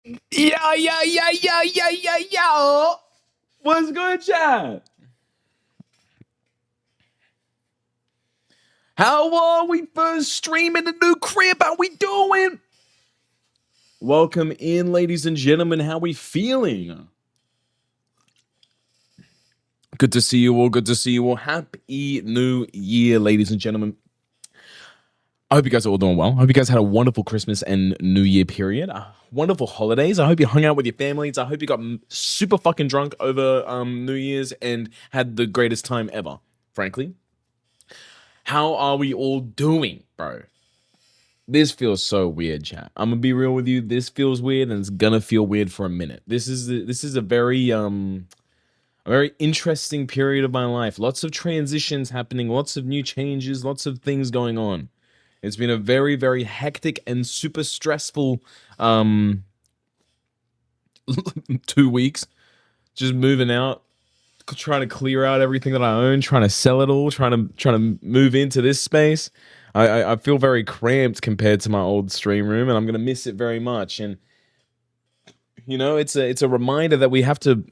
Yo. What's good, chat? How are we first streaming the new crib? How we doing? Welcome in, ladies and gentlemen. How we feeling? Good to see you all. Good to see you all. Happy New Year, ladies and gentlemen. I hope you guys are all doing well. I hope you guys had a wonderful Christmas and New Year period. Wonderful holidays. I hope you hung out with your families. I hope you got super fucking drunk over New Year's and had the greatest time ever, frankly. How are we all doing, bro? This feels so weird, chat. I'm gonna be real with you. This feels weird, and it's gonna feel weird for a minute. This is a very interesting period of my life. Lots of transitions happening, lots of new changes, lots of things going on. It's been a very, very hectic and super stressful 2 weeks. Just moving out, trying to clear out everything that I own, trying to sell it all, trying to move into this space. I feel very cramped compared to my old stream room, and I'm gonna miss it very much. And you know, it's a reminder that we have to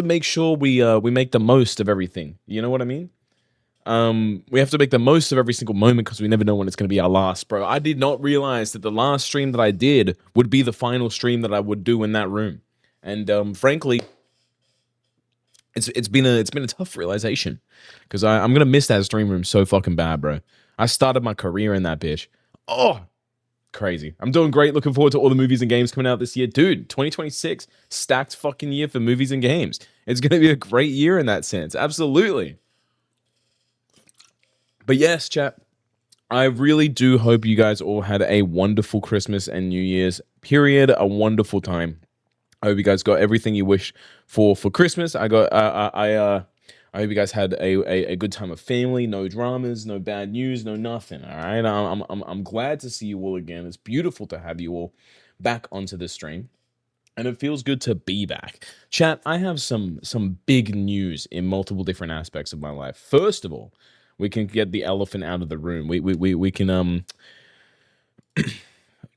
make sure we make the most of everything. You know what I mean? We have to make the most of every single moment because we never know when it's going to be our last, bro. I did not realize that the last stream that I did would be the final stream that I would do in that room. And frankly, it's been a tough realization because I'm gonna miss that stream room so fucking bad, bro. I started my career in that bitch. Oh, crazy. I'm doing great. Looking forward to all the movies and games coming out this year, dude. 2026 stacked fucking year for movies and games. It's gonna be a great year in that sense. Absolutely. But yes, chat. I really do hope you guys all had a wonderful Christmas and New Year's period. A wonderful time. I hope you guys got everything you wish for Christmas. I hope you guys had a good time of family, no dramas, no bad news, no nothing. All right, I'm glad to see you all again. It's beautiful to have you all back onto the stream, and it feels good to be back. Chat, I have some big news in multiple different aspects of my life. First of all, we can get the elephant out of the room. We can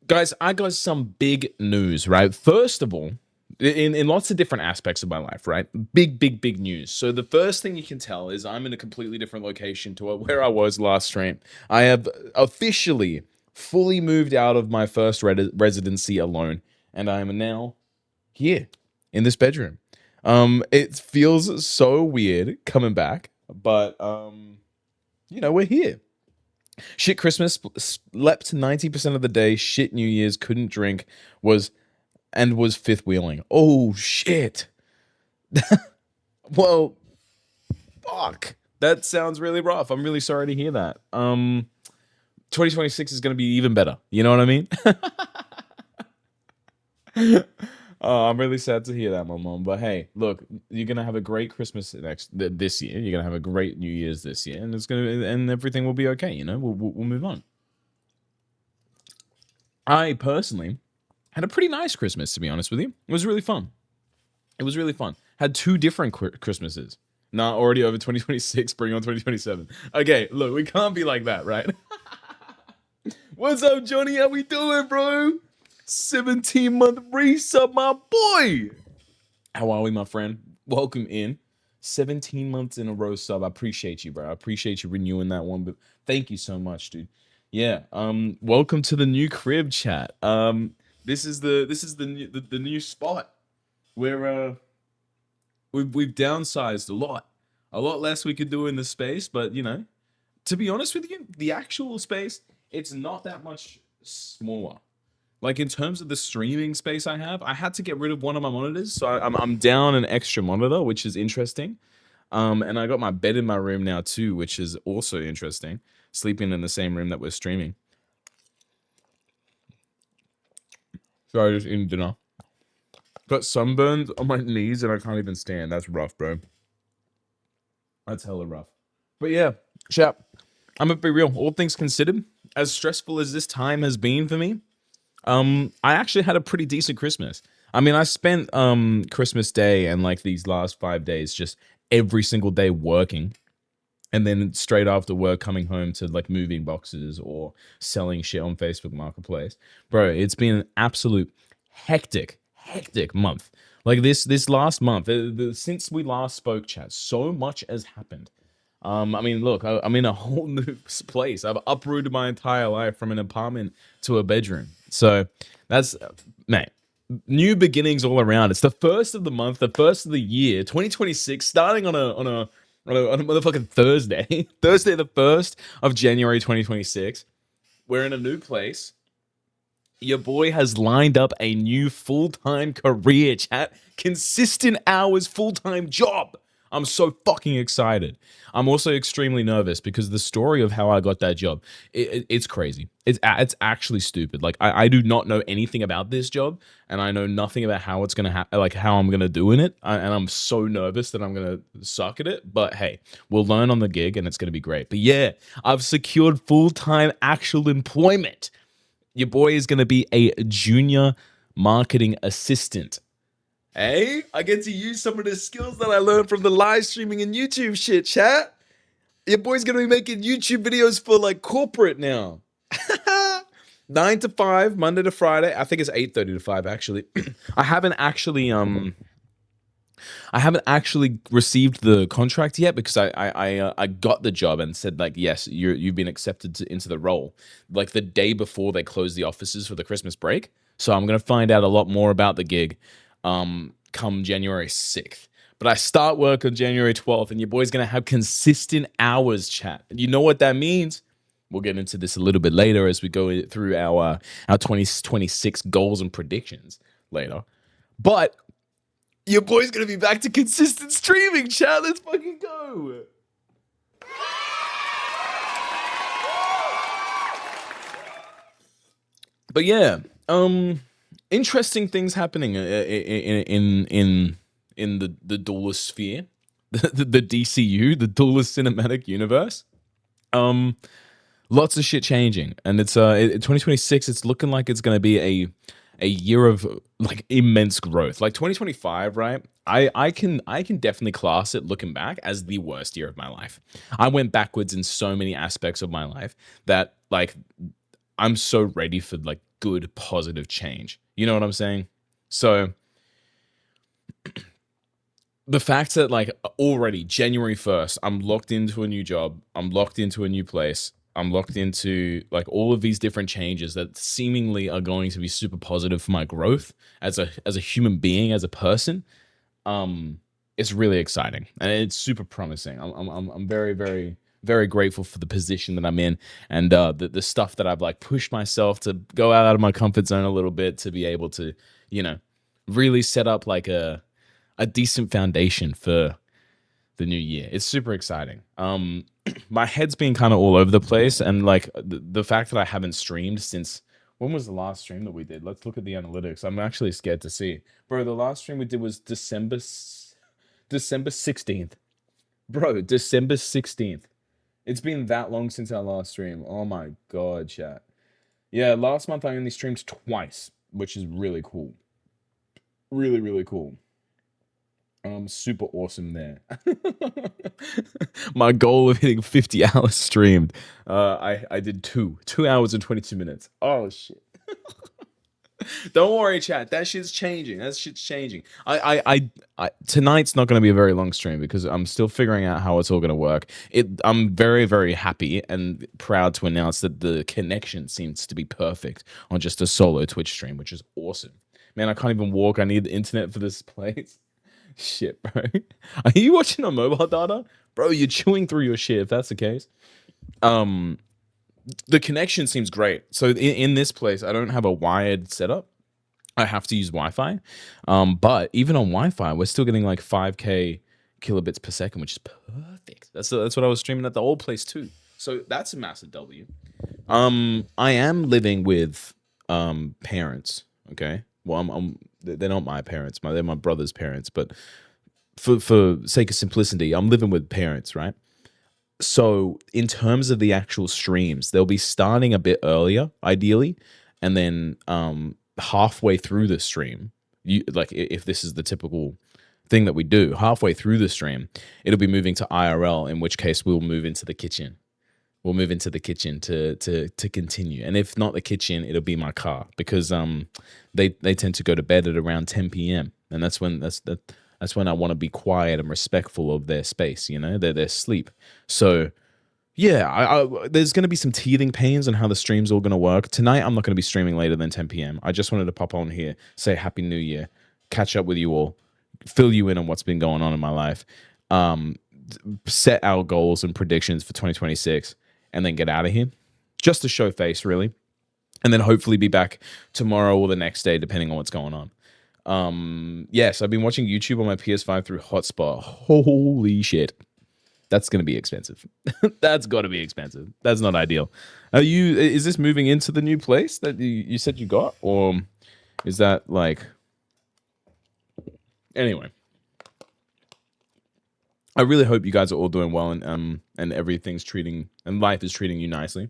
guys, I got some big news, right? First of all, in lots of different aspects of my life, right? Big news. So the first thing you can tell is I'm in a completely different location to where I was last stream. I have officially fully moved out of my first residency alone, and I am now here in this bedroom. It feels so weird coming back, but you know, we're here. Shit Christmas, slept 90% of the day, shit New Year's, couldn't drink, was fifth wheeling. Oh shit. Well, fuck. That sounds really rough. I'm really sorry to hear that. 2026 is going to be even better. You know what I mean? Oh, I'm really sad to hear that, my mom. But hey, look, you're gonna have a great Christmas this year. You're gonna have a great New Year's this year, and and everything will be okay. You know, we'll move on. I personally had a pretty nice Christmas, to be honest with you. It was really fun. It was really fun. Had 2 different Christmases. Nah, already over 2026, bring on 2027. Okay, look, we can't be like that, right? What's up, Johnny? How we doing, bro? 17-month resub, my boy. How are we, my friend? Welcome in. 17 months in a row sub. I appreciate you, bro. I appreciate you renewing that one. But thank you so much, dude. Yeah. Welcome to the new crib, chat. This is the new spot where we've downsized a lot less we could do in the space. But you know, to be honest with you, the actual space, it's not that much smaller. Like in terms of the streaming space I had to get rid of one of my monitors, so I'm down an extra monitor, which is interesting. And I got my bed in my room now too, which is also interesting. Sleeping in the same room that we're streaming. Sorry, just eating dinner. Got sunburned on my knees and I can't even stand. That's rough, bro. That's hella rough. But yeah, chap, I'm gonna be real. All things considered, as stressful as this time has been for me, I actually had a pretty decent Christmas. I mean, I spent Christmas Day and like these last 5 days just every single day working, and then straight after work coming home to like moving boxes or selling shit on Facebook Marketplace. Bro, it's been an absolute hectic month. Like this last month, since we last spoke, chat, so much has happened. I mean, look, I'm in a whole new place. I've uprooted my entire life from an apartment to a bedroom. So that's, mate, new beginnings all around. It's the first of the month, the first of the year, 2026, starting on a motherfucking Thursday, Thursday the 1st of January 2026. We're in a new place. Your boy has lined up a new full-time career, chat. Consistent hours, full-time job. I'm so fucking excited. I'm also extremely nervous because the story of how I got that job, it's crazy. It's actually stupid. Like I do not know anything about this job, and I know nothing about how it's gonna like how I'm gonna do in it. And I'm so nervous that I'm gonna suck at it. But hey, we'll learn on the gig, and it's gonna be great. But yeah, I've secured full-time actual employment. Your boy is gonna be a junior marketing assistant. Hey, I get to use some of the skills that I learned from the live streaming and YouTube shit, chat. Your boy's gonna be making YouTube videos for like corporate now. 9 to 5, Monday to Friday. I think it's 8:30 to 5 actually. I haven't actually received the contract yet because I got the job and said like, yes, you've been accepted into the role like the day before they closed the offices for the Christmas break. So I'm gonna find out a lot more about the gig come January 6th. But I start work on January 12th, and your boy's gonna have consistent hours, chat. And you know what that means? We'll get into this a little bit later as we go through our 2026 goals and predictions later. But your boy's gonna be back to consistent streaming, chat. Let's fucking go. But yeah, interesting things happening in the duelist sphere, the DCU, the duelist cinematic universe. Lots of shit changing, and it's 2026. It's looking like it's going to be a year of like immense growth. Like 2025, right? I can definitely class it looking back as the worst year of my life. I went backwards in so many aspects of my life that like I'm so ready for like good positive change. You know what I'm saying? So the fact that like already January 1st, I'm locked into a new job, I'm locked into a new place, I'm locked into like all of these different changes that seemingly are going to be super positive for my growth as a human being, as a person. It's really exciting and it's super promising. I'm very, very, very grateful for the position that I'm in and the stuff that I've like pushed myself to go out of my comfort zone a little bit to be able to, you know, really set up like a decent foundation for the new year. It's super exciting. My head's been kind of all over the place, and like the fact that I haven't streamed since when was the last stream that we did? Let's look at the analytics. I'm actually scared to see, bro. The last stream we did was December 16th, bro. December 16th. It's been that long since our last stream. Oh my god, chat. Yeah, last month I only streamed twice, which is really cool. Really, really cool. Super awesome there. My goal of hitting 50 hours streamed. I did 2 hours and 22 minutes. Oh shit. Don't worry, chat. That shit's changing. That shit's changing. I tonight's not going to be a very long stream because I'm still figuring out how it's all going to work. I'm very, very happy and proud to announce that the connection seems to be perfect on just a solo Twitch stream, which is awesome. Man, I can't even walk. I need the internet for this place. Shit, bro. Are you watching on mobile data? Bro, you're chewing through your shit if that's the case. The connection seems great. So in this place, I don't have a wired setup. I have to use Wi-Fi. But even on Wi-Fi, we're still getting like 5K kilobits per second, which is perfect. That's what I was streaming at the old place too. So that's a massive W. I am living with parents, okay? Well, they're not my parents. They're my brother's parents. But for sake of simplicity, I'm living with parents, right? So in terms of the actual streams, they'll be starting a bit earlier, ideally, and then halfway through the stream, like if this is the typical thing that we do, halfway through the stream, it'll be moving to IRL, in which case we'll move into the kitchen. we'll move into the kitchen to continue. And if not the kitchen, it'll be my car because they tend to go to bed at around 10 p.m. and that's when I want to be quiet and respectful of their space, you know, their sleep. So yeah, there's going to be some teething pains on how the stream's all going to work. Tonight, I'm not going to be streaming later than 10 p.m. I just wanted to pop on here, say Happy New Year, catch up with you all, fill you in on what's been going on in my life, set our goals and predictions for 2026, and then get out of here. Just to show face, really. And then hopefully be back tomorrow or the next day, depending on what's going on. Yes, I've been watching YouTube on my PS5 through Hotspot. Holy shit. That's going to be expensive. That's got to be expensive. That's not ideal. Is this moving into the new place that you said you got? Or is that like, anyway, I really hope you guys are all doing well and everything's treating, and life is treating you nicely.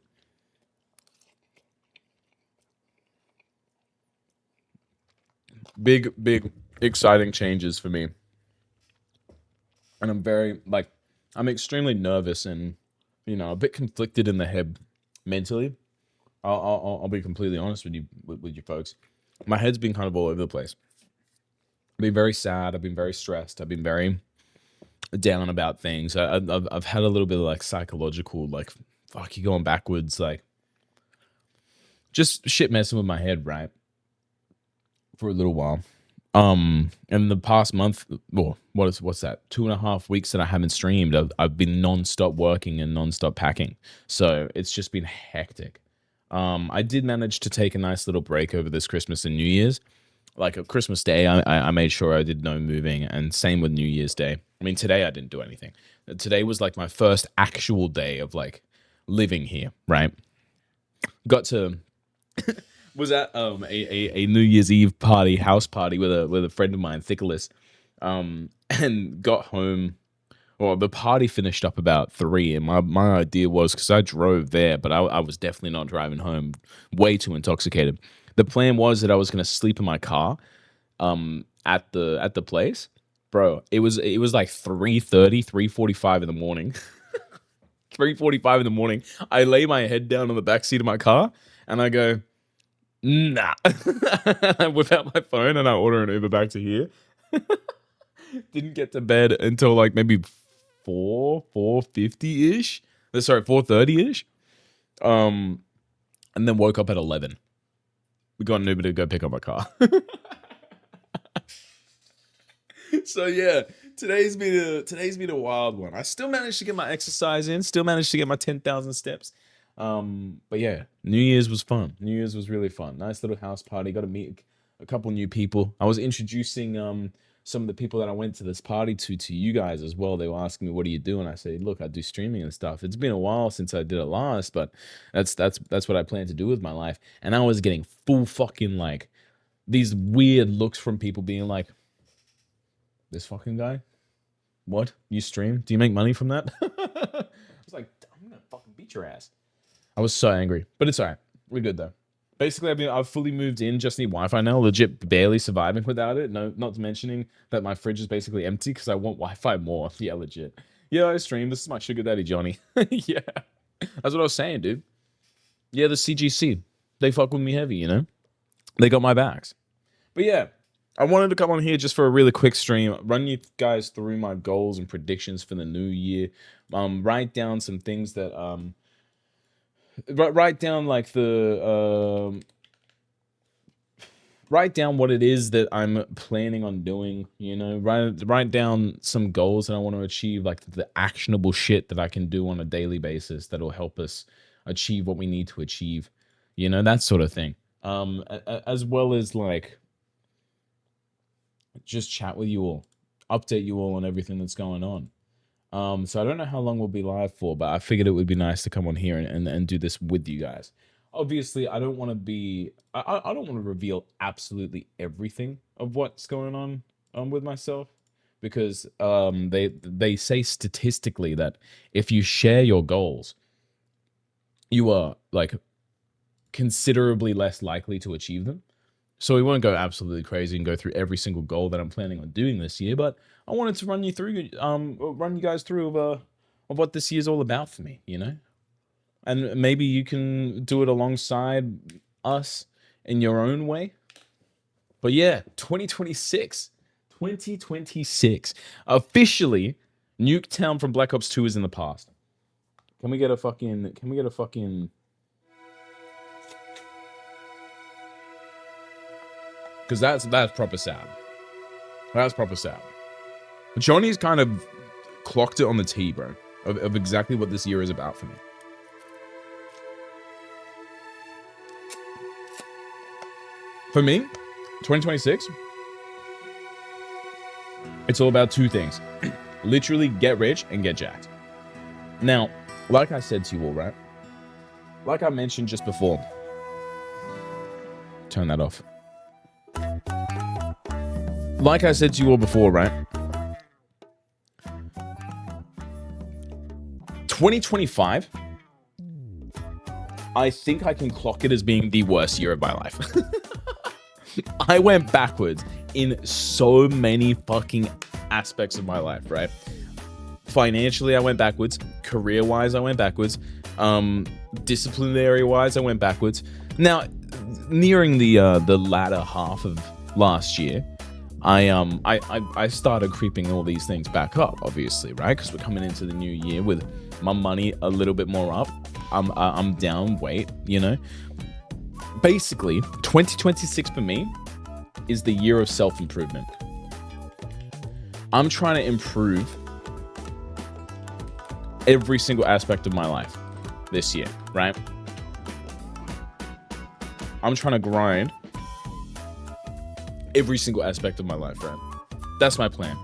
Big, exciting changes for me. And I'm extremely nervous and, you know, a bit conflicted in the head mentally. I'll be completely honest with you folks. My head's been kind of all over the place. I've been very sad. I've been very stressed. I've been very down about things. I've had a little bit of like psychological, like, fuck, you going backwards, like just shit messing with my head, right? For a little while. And the past month, well, what's that? 2.5 weeks that I haven't streamed. I've been non-stop working and non-stop packing. So it's just been hectic. I did manage to take a nice little break over this Christmas and New Year's. Like a Christmas Day, I made sure I did no moving, and same with New Year's Day. I mean, today I didn't do anything. Today was like my first actual day of like living here, right? Got to was at a New Year's Eve party, house party with a friend of mine, Thickles, and got home. Well, the party finished up about 3, and my idea was, because I drove there, but I was definitely not driving home, way too intoxicated. The plan was that I was gonna sleep in my car, at the place, bro. It was like 3:30, 3:45 in the morning. 3:45 in the morning. I lay my head down on the back seat of my car, and I go, nah. I whip out my phone and I order an Uber back to here. Didn't get to bed until like maybe 4:50-ish. Sorry, 4:30-ish. And then woke up at 11. We got an Uber to go pick up my car. So yeah, today's been a wild one. I still managed to get my exercise in, still managed to get my 10,000 steps. But yeah, New Year's was fun. New Year's was really fun. Nice little house party. Got to meet a couple new people. I was introducing some of the people that I went to this party to you guys as well. They were asking me, "What do you do?" And I say, "Look, I do streaming and stuff." It's been a while since I did it last, but that's what I plan to do with my life. And I was getting full fucking like these weird looks from people being like, "This fucking guy? What? You stream? Do you make money from that?" I was like, "I'm gonna fucking beat your ass." I was so angry, but it's alright. We're good though. Basically, I've fully moved in. Just need Wi-Fi now. Legit, barely surviving without it. No, not mentioning that my fridge is basically empty because I want Wi-Fi more. Yeah, legit. Yeah, I stream. This is my sugar daddy, Johnny. Yeah, that's what I was saying, dude. Yeah, the CGC, they fuck with me heavy. You know, they got my backs. But yeah, I wanted to come on here just for a really quick stream, run you guys through my goals and predictions for the new year. Write down some things that write down like write down what it is that I'm planning on doing, you know, write down some goals that I want to achieve, like the actionable shit that I can do on a daily basis that'll help us achieve what we need to achieve, you know, that sort of thing. As well as like just chat with you all, update you all on everything that's going on. So I don't know how long we'll be live for, but I figured it would be nice to come on here and do this with you guys. Obviously, I don't want to be, I don't want to reveal absolutely everything of what's going on with myself, because they say statistically that if you share your goals, you are like considerably less likely to achieve them. So we won't go absolutely crazy and go through every single goal that I'm planning on doing this year, but I wanted to run you guys through of what this year's all about for me, you know? and maybe you can do it alongside us in your own way. But yeah, 2026. 2026. Officially, Nuketown from Black Ops 2 is in the past. Can we get a fucking because that's proper sad. That's proper sad. Johnny's kind of clocked it on the T, bro, of exactly what this year is about for me. For me, 2026, it's all about two things. Literally get rich and get jacked. Now, like I said to you all, right? Like I mentioned just before. Turn that off. Like I said to you all before, right? 2025, I think I can clock it as being the worst year of my life. I went backwards in so many fucking aspects of my life, right? Financially, I went backwards. Career-wise, I went backwards. Disciplinary-wise, I went backwards. Now, nearing the latter half of last year, I started creeping all these things back up, obviously, right? Because we're coming into the new year with my money a little bit more up. I'm down weight, you know. Basically, 2026 for me is the year of self-improvement. I'm trying to improve every single aspect of my life this year, right? I'm trying to grind every single aspect of my life, right? That's my plan.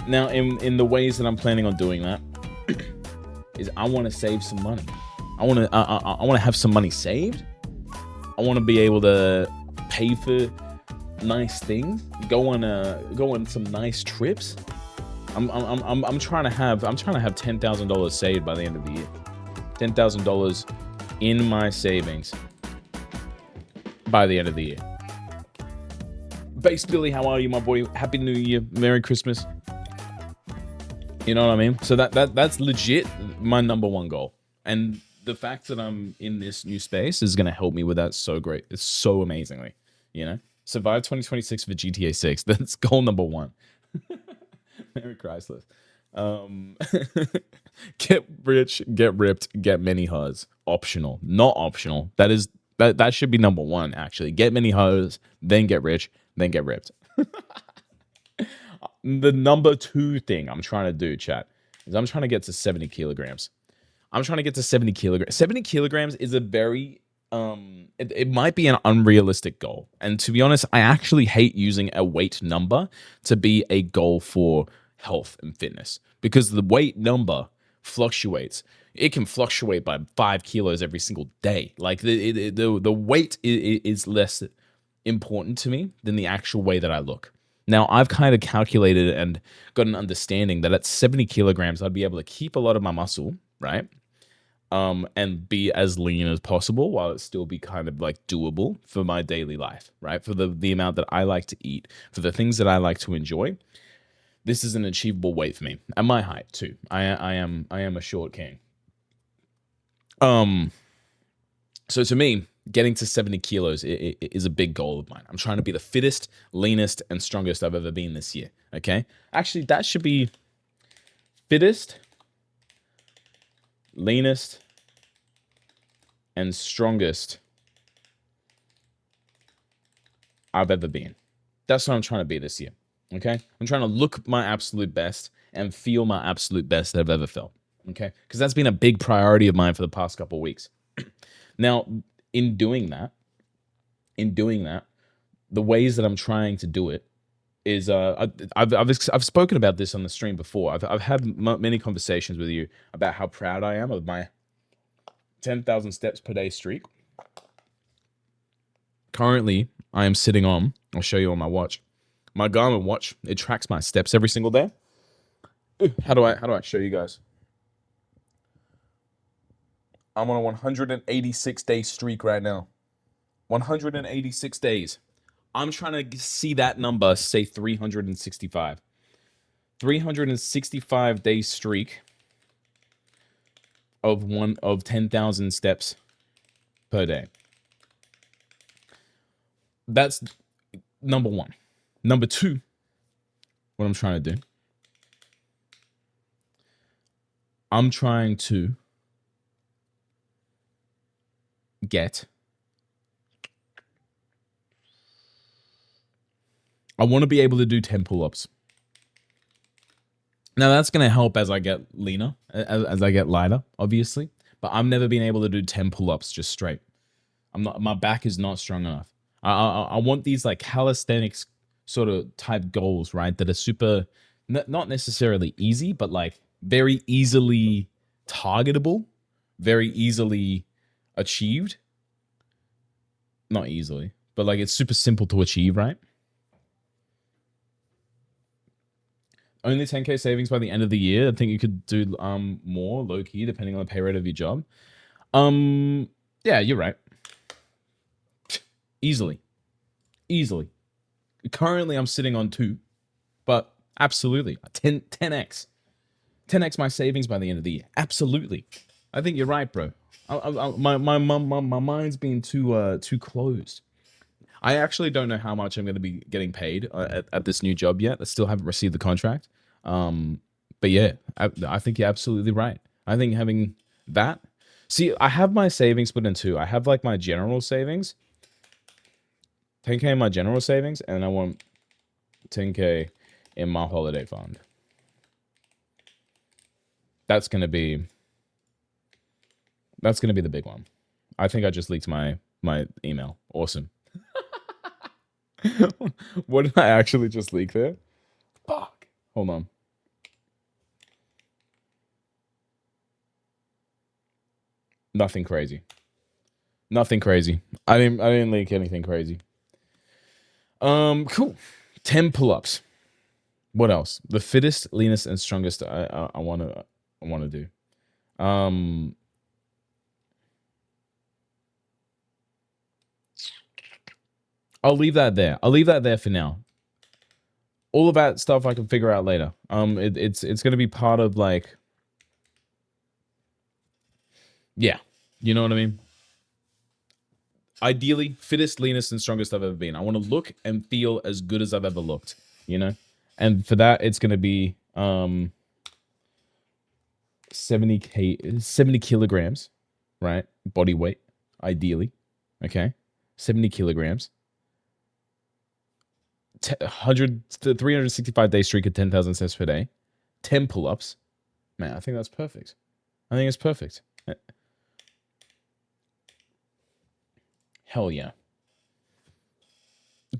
Now, in the ways that I'm planning on doing that is I want to save some money. I want to have some money saved. I want to be able to pay for nice things, go on some nice trips. I'm trying to have $10,000 saved by the end of the year. $10,000 in my savings by the end of the year. Base Billy, how are you, my boy? Happy New Year, Merry Christmas. You know what I mean? So that's legit my number one goal. And the fact that I'm in this new space is going to help me with that so great. It's so amazingly, you know? Survive 2026 for GTA 6. That's goal number one. Merry Chrysler. Get rich, get ripped, get many hoes. Optional, not optional. That should be number one, actually. Get many hoes, then get rich, then get ripped. The number two thing I'm trying to do, chat, is I'm trying to get to 70 kilograms. I'm trying to get to 70 kilograms. 70 kilograms is a very, it might be an unrealistic goal. And to be honest, I actually hate using a weight number to be a goal for health and fitness because the weight number fluctuates. It can fluctuate by 5 kilos every single day. Like the weight is less important to me than the actual way that I look. Now, I've kind of calculated and got an understanding that at 70 kilograms, I'd be able to keep a lot of my muscle, right? And be as lean as possible while it still be kind of like doable for my daily life, right? For the amount that I like to eat, for the things that I like to enjoy. This is an achievable weight for me. At my height, too. I am a short king. So to me, getting to 70 kilos is a big goal of mine. I'm trying to be the fittest, leanest, and strongest I've ever been this year. Okay? Actually, that should be fittest, leanest, and strongest I've ever been. That's what I'm trying to be this year. Okay? I'm trying to look my absolute best and feel my absolute best that I've ever felt. Okay? Because that's been a big priority of mine for the past couple of weeks. Now, in doing that, the ways that I'm trying to do it is I've spoken about this on the stream before. I've had many conversations with you about how proud I am of my 10,000 steps per day streak. Currently, I am sitting on, I'll show you on my watch, my Garmin watch. It tracks my steps every single day. How do I show you guys? I'm on a 186 day streak right now. 186 days. I'm trying to see that number, say 365. 365 day streak of 10,000 steps per day. That's number one. Number two, what I'm trying to do. I'm trying to get. I want to be able to do 10 pull-ups. Now that's going to help as I get leaner, as I get lighter, obviously. But I've never been able to do 10 pull-ups just straight. My back is not strong enough. I want these like calisthenics sort of type goals, right? That are super, not necessarily easy, but like very easily targetable, very easily achieved. Not easily, but like it's super simple to achieve, right? Only 10K savings by the end of the year. I think you could do more low key depending on the pay rate of your job. Yeah, you're right. Easily. Currently, I'm sitting on 2, but absolutely 10x my savings by the end of the year. Absolutely. I think you're right, bro. My mind's been too closed. I actually don't know how much I'm going to be getting paid at this new job yet. I still haven't received the contract. But yeah, I think you're absolutely right. I think having that. See, I have my savings split in 2. I have like my general savings, 10K in my general savings, and I want 10K in my holiday fund. That's gonna be the big one. I think I just leaked my email. Awesome. What did I actually just leak there? Fuck. Hold on. Nothing crazy. Nothing crazy. I didn't leak anything crazy. Cool. 10 pull-ups. What else? The fittest, leanest, and strongest I wanna do. I'll leave that there. I'll leave that there for now. All of that stuff I can figure out later. It's gonna be part of like, yeah, you know what I mean? Ideally, fittest, leanest, and strongest I've ever been. I want to look and feel as good as I've ever looked, you know? And for that, it's gonna be 70 kilograms, right? Body weight, ideally. Okay. 70 kilograms. 365 day streak of 10,000 steps per day. 10 pull-ups. Man, I think that's perfect. I think it's perfect. Hell yeah.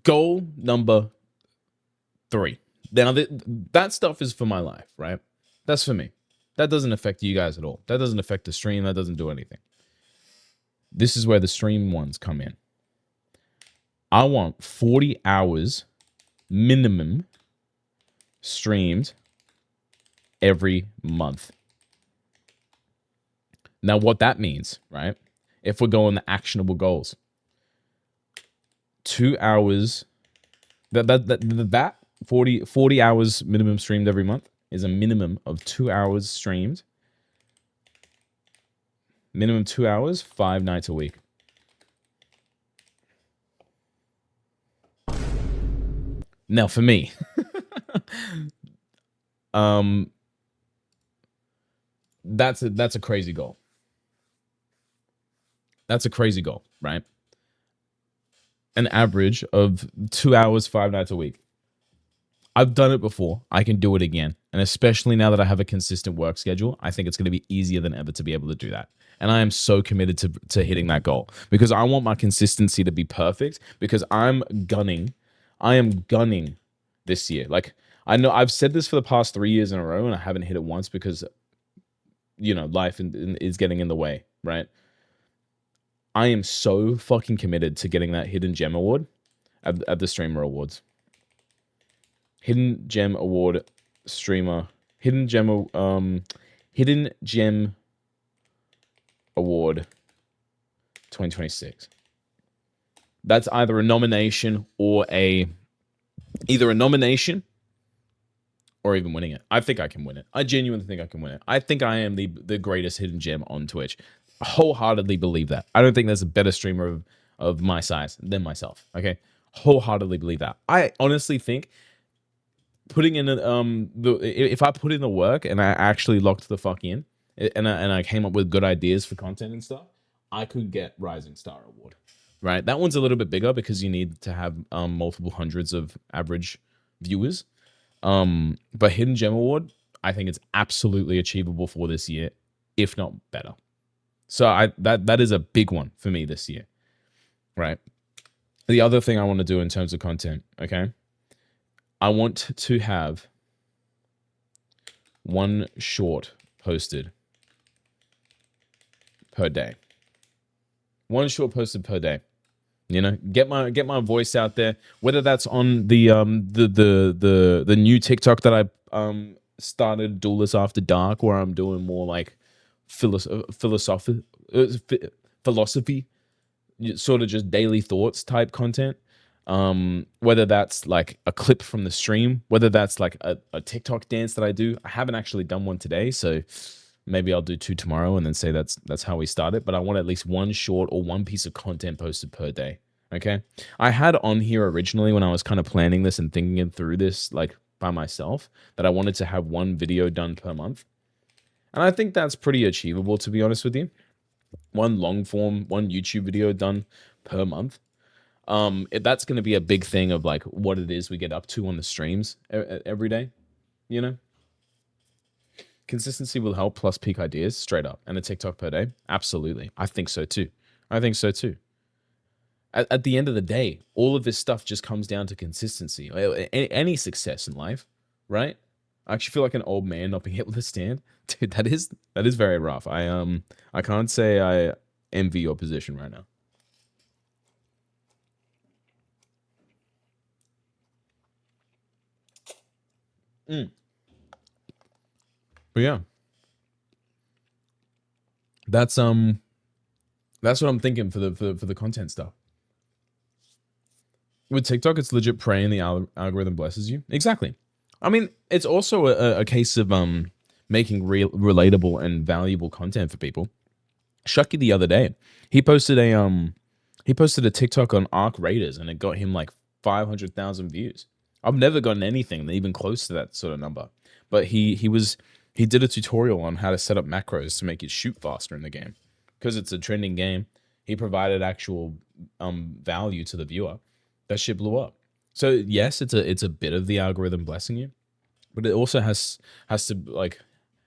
Goal number 3. Now, that stuff is for my life, right? That's for me. That doesn't affect you guys at all. That doesn't affect the stream. That doesn't do anything. This is where the stream ones come in. I want 40 hours minimum streamed every month. Now, what that means, right? If we're going the actionable goals, 2 hours, that 40 hours minimum streamed every month is a minimum of 2 hours streamed. Minimum 2 hours, 5 nights a week. Now, for me, that's a crazy goal. That's a crazy goal, right? An average of 2 hours, 5 nights a week. I've done it before. I can do it again. And especially now that I have a consistent work schedule, I think it's going to be easier than ever to be able to do that. And I am so committed to hitting that goal because I want my consistency to be perfect because I am gunning this year. Like, I know I've said this for the past 3 years in a row and I haven't hit it once because, you know, life is getting in the way, right? I am so fucking committed to getting that Hidden Gem Award at the Streamer Awards. Hidden Gem Award streamer. Hidden Gem Award 2026. That's either a nomination or either a nomination or even winning it. I think I can win it. I genuinely think I can win it. I think I am the greatest hidden gem on Twitch. I wholeheartedly believe that. I don't think there's a better streamer of my size than myself. Okay, wholeheartedly believe that. I honestly think putting in if I put in the work and I actually locked the fuck in and I came up with good ideas for content and stuff, I could get Rising Star Award. Right, that one's a little bit bigger because you need to have multiple hundreds of average viewers. But Hidden Gem Award, I think it's absolutely achievable for this year, if not better. So that is a big one for me this year, right? The other thing I want to do in terms of content, okay? I want to have one short posted per day. One short posted per day. You know, get my voice out there. Whether that's on the new TikTok that I started, Duelist After Dark, where I'm doing more like philosophy, sort of just daily thoughts type content. Whether that's like a clip from the stream, whether that's like a TikTok dance that I do. I haven't actually done one today, so maybe I'll do 2 tomorrow and then say that's how we start it. But I want at least one short or one piece of content posted per day. Okay. I had on here originally when I was kind of planning this and thinking through this like by myself that I wanted to have one video done per month. And I think that's pretty achievable, to be honest with you. One long form, one YouTube video done per month. That's going to be a big thing of like what it is we get up to on the streams every day, you know? Consistency will help, plus peak ideas, straight up. And a TikTok per day? Absolutely. I think so too. At the end of the day, all of this stuff just comes down to consistency. Any success in life, right? I actually feel like an old man not being able to stand. Dude, that is very rough. I can't say I envy your position right now. But yeah. That's what I'm thinking for the content stuff. With TikTok, it's legit praying the algorithm blesses you. Exactly. I mean, it's also a case of making relatable and valuable content for people. Shucky the other day, he posted a TikTok on Arc Raiders and it got him like 500,000 views. I've never gotten anything even close to that sort of number. But he did a tutorial on how to set up macros to make it shoot faster in the game. Because it's a trending game, he provided actual value to the viewer. That shit blew up. So yes, it's a bit of the algorithm blessing you, but it also has to like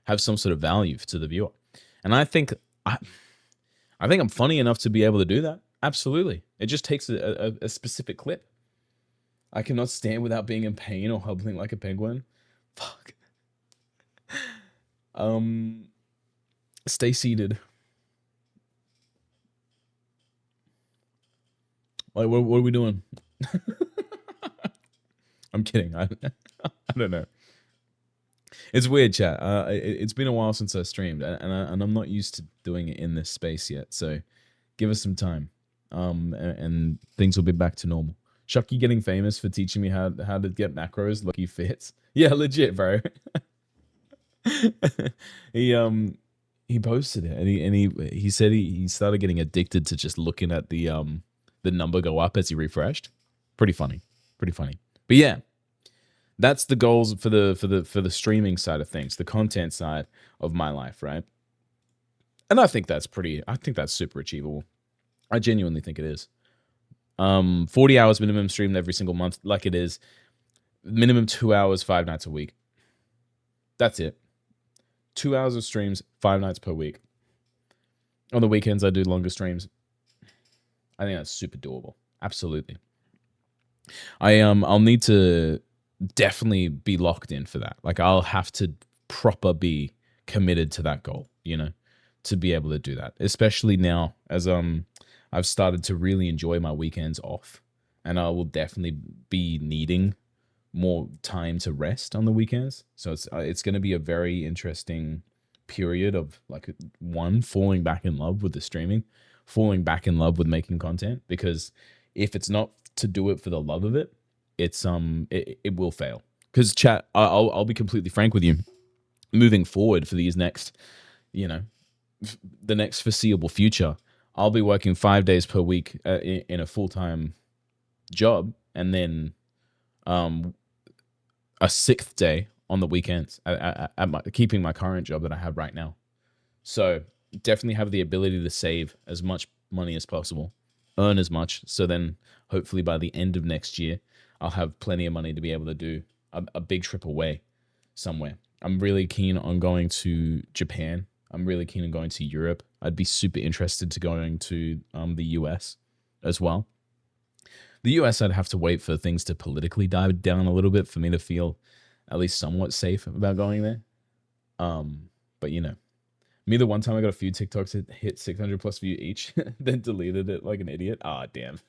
have some sort of value to the viewer. And I think I'm funny enough to be able to do that. Absolutely. It just takes a specific clip. I cannot stand without being in pain or hobbling like a penguin. Fuck. Stay seated. Like, what are we doing? I'm kidding. I don't know. It's weird, chat. It's been a while since I streamed, and I'm not used to doing it in this space yet. So, give us some time, and things will be back to normal. Shucky getting famous for teaching me how to get macros. Lucky fits. Yeah, legit, bro. He posted it, and he said he started getting addicted to just looking at the number go up as he refreshed. Pretty funny. But yeah, that's the goals for the streaming side of things, the content side of my life, right? And I think that's super achievable. I genuinely think it is. 40 hours minimum streamed every single month, like it is. Minimum 2 hours, 5 nights a week. That's it. 2 hours of streams, 5 nights per week. On the weekends, I do longer streams. I think that's super doable. Absolutely. I'll need to definitely be locked in for that. Like, I'll have to proper be committed to that goal, you know, to be able to do that. Especially now as I've started to really enjoy my weekends off, and I will definitely be needing more time to rest on the weekends. So it's going to be a very interesting period of like, one, falling back in love with the streaming, falling back in love with making content, because if it's not to do it for the love of it, it's it will fail because chat, I'll be completely frank with you. Moving forward for these next, you know, the next foreseeable future, I'll be working 5 days per week in a full-time job, and then a sixth day on the weekends at keeping my current job that I have right now. So definitely have the ability to save as much money as possible, earn as much. So then hopefully by the end of next year, I'll have plenty of money to be able to do a big trip away somewhere. I'm really keen on going to Japan. I'm really keen on going to Europe. I'd be super interested to going to the US as well. The US, I'd have to wait for things to politically die down a little bit for me to feel at least somewhat safe about going there. But you know, me the one time I got a few TikToks that hit 600 plus view each, then deleted it like an idiot. Ah, damn.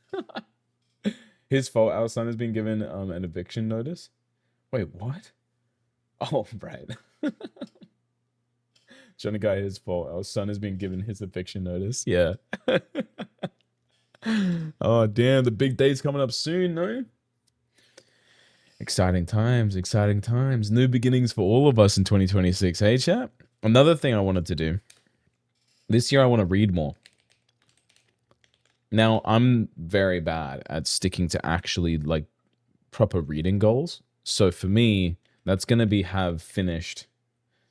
His fault. Our son has been given an eviction notice. Wait, what? Oh, right. Johnny Guy, his fault. Our son has been given his eviction notice. Yeah. Oh, damn. The big day's coming up soon, no? Exciting times, exciting times. New beginnings for all of us in 2026. Hey, chat? Another thing I wanted to do. This year, I want to read more. Now, I'm very bad at sticking to actually, like, proper reading goals. So for me, that's going to be have finished.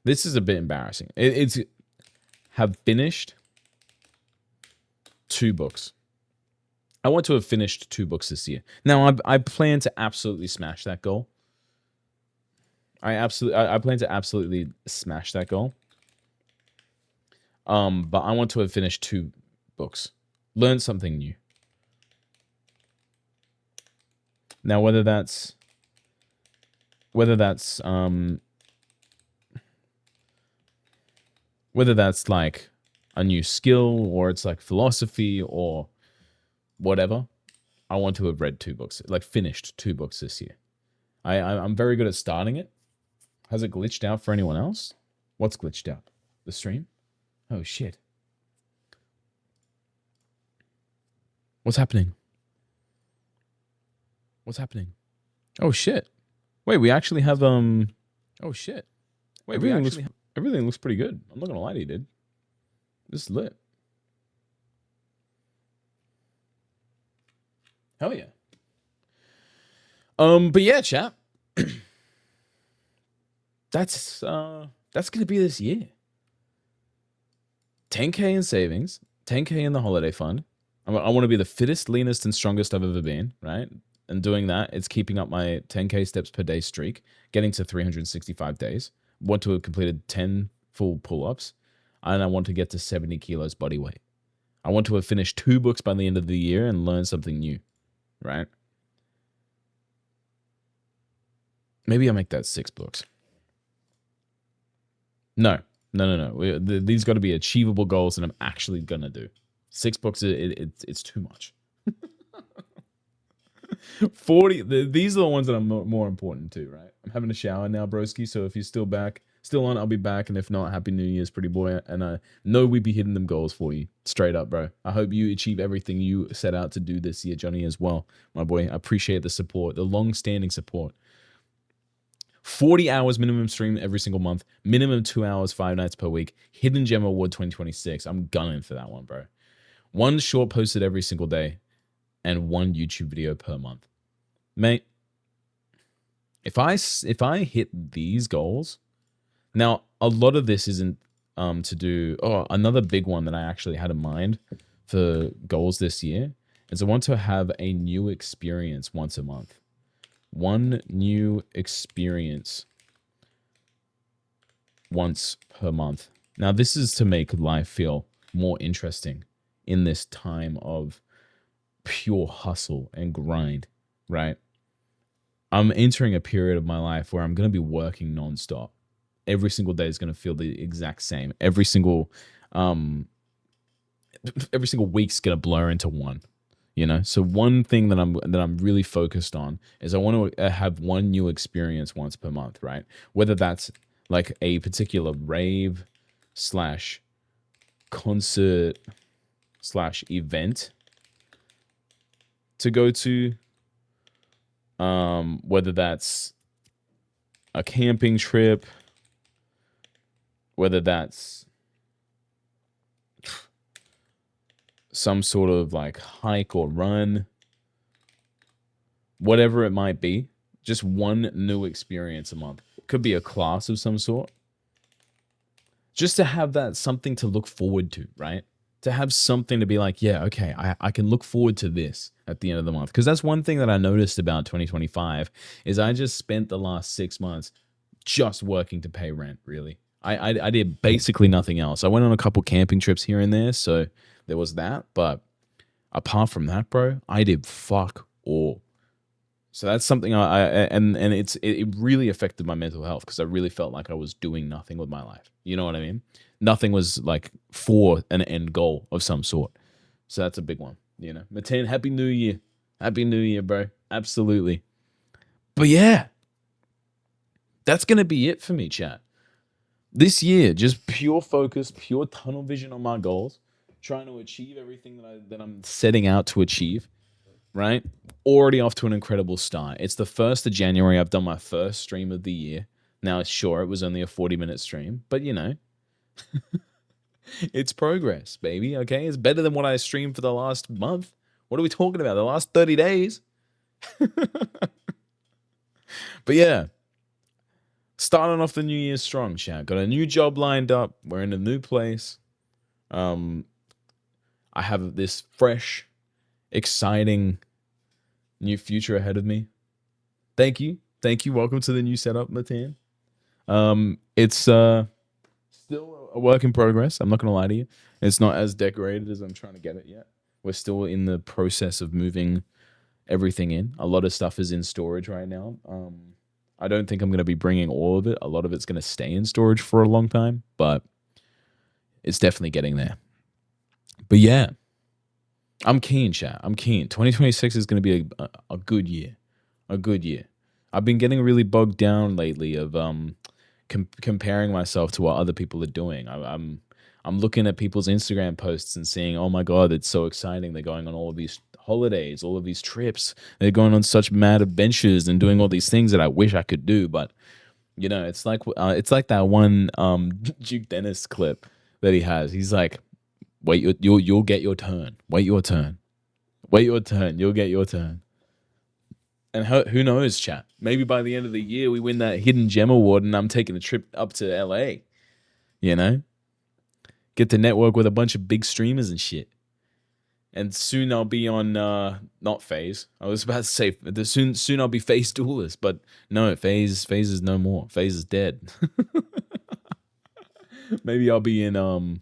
This is a bit embarrassing. It's have finished 2 books. I want to have finished 2 books this year. Now, I plan to absolutely smash that goal. I plan to absolutely smash that goal. But I want to have finished 2 books. Learn something new. Now, whether that's like a new skill, or it's like philosophy or whatever, I want to have read 2 books, like finished 2 books this year. I'm very good at starting it. Has it glitched out for anyone else? What's glitched out? The stream? Oh, shit. What's happening? What's happening? Oh, shit. Wait, we actually have, oh, shit. Wait, everything looks pretty good. I'm not gonna lie to you, dude. This is lit. Hell yeah. But yeah, chat. That's gonna be this year. 10K in savings, 10K in the holiday fund. I want to be the fittest, leanest, and strongest I've ever been, right? And doing that, it's keeping up my 10K steps per day streak, getting to 365 days. Want to have completed 10 full pull-ups, and I want to get to 70 kilos body weight. I want to have finished 2 books by the end of the year and learn something new, right? Maybe I'll make that 6 books. No. These got to be achievable goals that I'm actually gonna do. 6 books, it's too much. 40. These are the ones that are more important too, right? I'm having a shower now, broski. So if you're still on, I'll be back. And if not, happy New Year's, pretty boy. And I know we'd be hitting them goals for you, straight up, bro. I hope you achieve everything you set out to do this year, Johnny, as well, my boy. I appreciate the support, the long-standing support. 40 hours minimum stream every single month, minimum 2 hours, 5 nights per week. Hidden Gem Award 2026. I'm gunning for that one, bro. 1 short posted every single day, and 1 YouTube video per month. Mate, if I hit these goals, now a lot of this isn't to do. Oh, another big one that I actually had in mind for goals this year is I want to have a new experience once a month. 1 new experience once per month. Now, this is to make life feel more interesting in this time of pure hustle and grind, right? I'm entering a period of my life where I'm going to be working nonstop. Every single day is going to feel the exact same. Every single week's going to blur into one. You know, so one thing that I'm really focused on is I want to have 1 new experience once per month, right? Whether that's like a particular rave / concert / event to go to, whether that's a camping trip, whether that's some sort of like hike or run, whatever it might be, just one new experience a month. Could be a class of some sort. Just to have that something to look forward to, right? To have something to be like, yeah, okay, I can look forward to this at the end of the month. Because that's one thing that I noticed about 2025 is I just spent the last 6 months just working to pay rent, really. I did basically nothing else. I went on a couple camping trips here and there, so there was that. But apart from that, bro, I did fuck all. So that's something and it really affected my mental health because I really felt like I was doing nothing with my life. You know what I mean? Nothing was like for an end goal of some sort. So that's a big one. You know, Matan, Happy New Year. Happy New Year, bro. Absolutely. But yeah, that's going to be it for me, chat. This year, just pure focus, pure tunnel vision on my goals, trying to achieve everything that I'm setting out to achieve, right? Already off to an incredible start. It's the 1st of January. I've done my first stream of the year. Now, sure, it was only a 40-minute stream, but you know, it's progress, baby, okay? It's better than what I streamed for the last month. What are we talking about? The last 30 days? But yeah, starting off the new year strong, chat. Got a new job lined up. We're in a new place. I have this fresh, exciting new future ahead of me. Thank you. Welcome to the new setup, Matan. It's still a work in progress. I'm not gonna lie to you. It's not as decorated as I'm trying to get it yet. We're still in the process of moving everything in. A lot of stuff is in storage right now. I don't think I'm gonna be bringing all of it. A lot of it's gonna stay in storage for a long time, but it's definitely getting there. But yeah, I'm keen, chat. I'm keen. 2026 is gonna be a good year. A good year. I've been getting really bogged down lately of comparing myself to what other people are doing. I'm looking at people's Instagram posts and seeing, oh my god, it's so exciting. They're going on all of these holidays, all of these trips. They're going on such mad adventures and doing all these things that I wish I could do. But you know, it's like that one Duke Dennis clip that he has. He's like, wait, you'll get your turn. Wait your turn. Wait your turn. You'll get your turn. And who knows, chat? Maybe by the end of the year, we win that Hidden Gem Award and I'm taking a trip up to LA. You know? Get to network with a bunch of big streamers and shit. And soon I'll be on, not FaZe. I was about to say, soon I'll be FaZe Duelist, but no, FaZe is no more. FaZe is dead. Maybe I'll be in,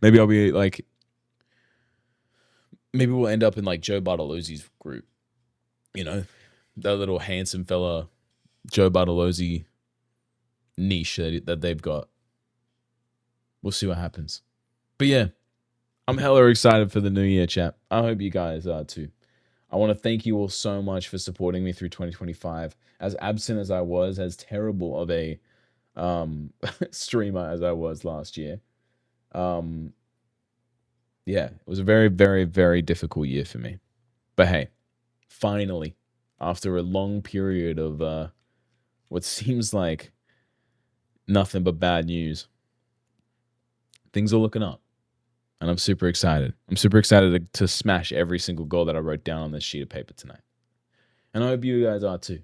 maybe I'll be like, maybe we'll end up in like Joe Bartolozzi's group. You know, that little handsome fella, Joe Bartolozzi niche that they've got. We'll see what happens. But yeah, I'm hella excited for the new year, chat. I hope you guys are too. I want to thank you all so much for supporting me through 2025. As absent as I was, as terrible of a streamer as I was last year. Yeah, it was a very, very, very difficult year for me. But hey, finally, after a long period of what seems like nothing but bad news, things are looking up. And I'm super excited. I'm super excited to smash every single goal that I wrote down on this sheet of paper tonight. And I hope you guys are too.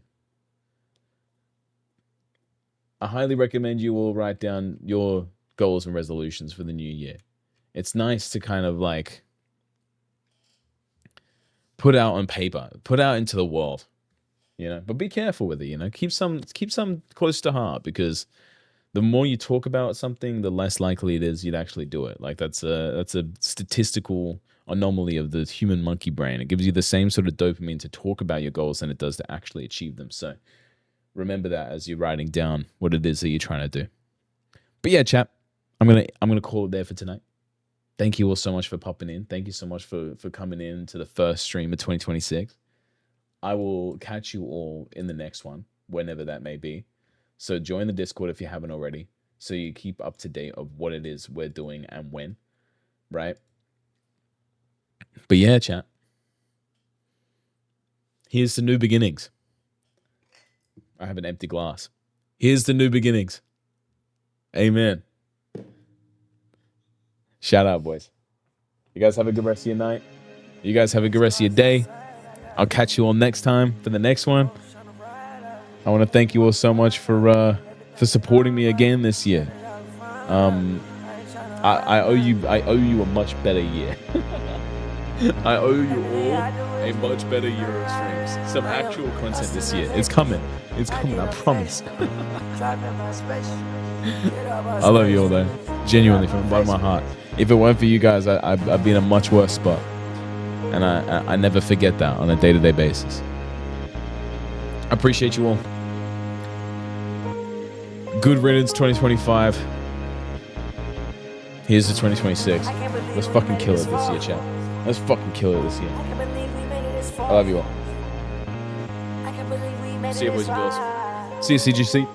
I highly recommend you all write down your goals and resolutions for the new year. It's nice to kind of like put out on paper, put out into the world, you know, but be careful with it, you know, keep some close to heart, because the more you talk about something, the less likely it is you'd actually do it. Like that's a statistical anomaly of the human monkey brain. It gives you the same sort of dopamine to talk about your goals than it does to actually achieve them. So remember that as you're writing down what it is that you're trying to do. But yeah, chap, I'm gonna call it there for tonight. Thank you all so much for popping in. Thank you so much for coming in to the first stream of 2026. I will catch you all in the next one, whenever that may be. So join the Discord if you haven't already, so you keep up to date of what it is we're doing and when, right? But yeah, chat. Here's the new beginnings. I have an empty glass. Here's the new beginnings. Amen. Shout out, boys. You guys have a good rest of your night. You guys have a good rest of your day. I'll catch you all next time for the next one. I want to thank you all so much for supporting me again this year. I owe you a much better year. I owe you all a much better year of streams. Some actual content this year. It's coming. It's coming, I promise. I love you all though. Genuinely, from the bottom of my heart. If it weren't for you guys, I'd be in a much worse spot. And I never forget that on a day-to-day basis. I appreciate you all. Good riddance 2025. Here's the 2026. Let's fucking kill it this year, chat. Let's fucking kill it this year. I love you all. See you, boys and girls. See you, CGC.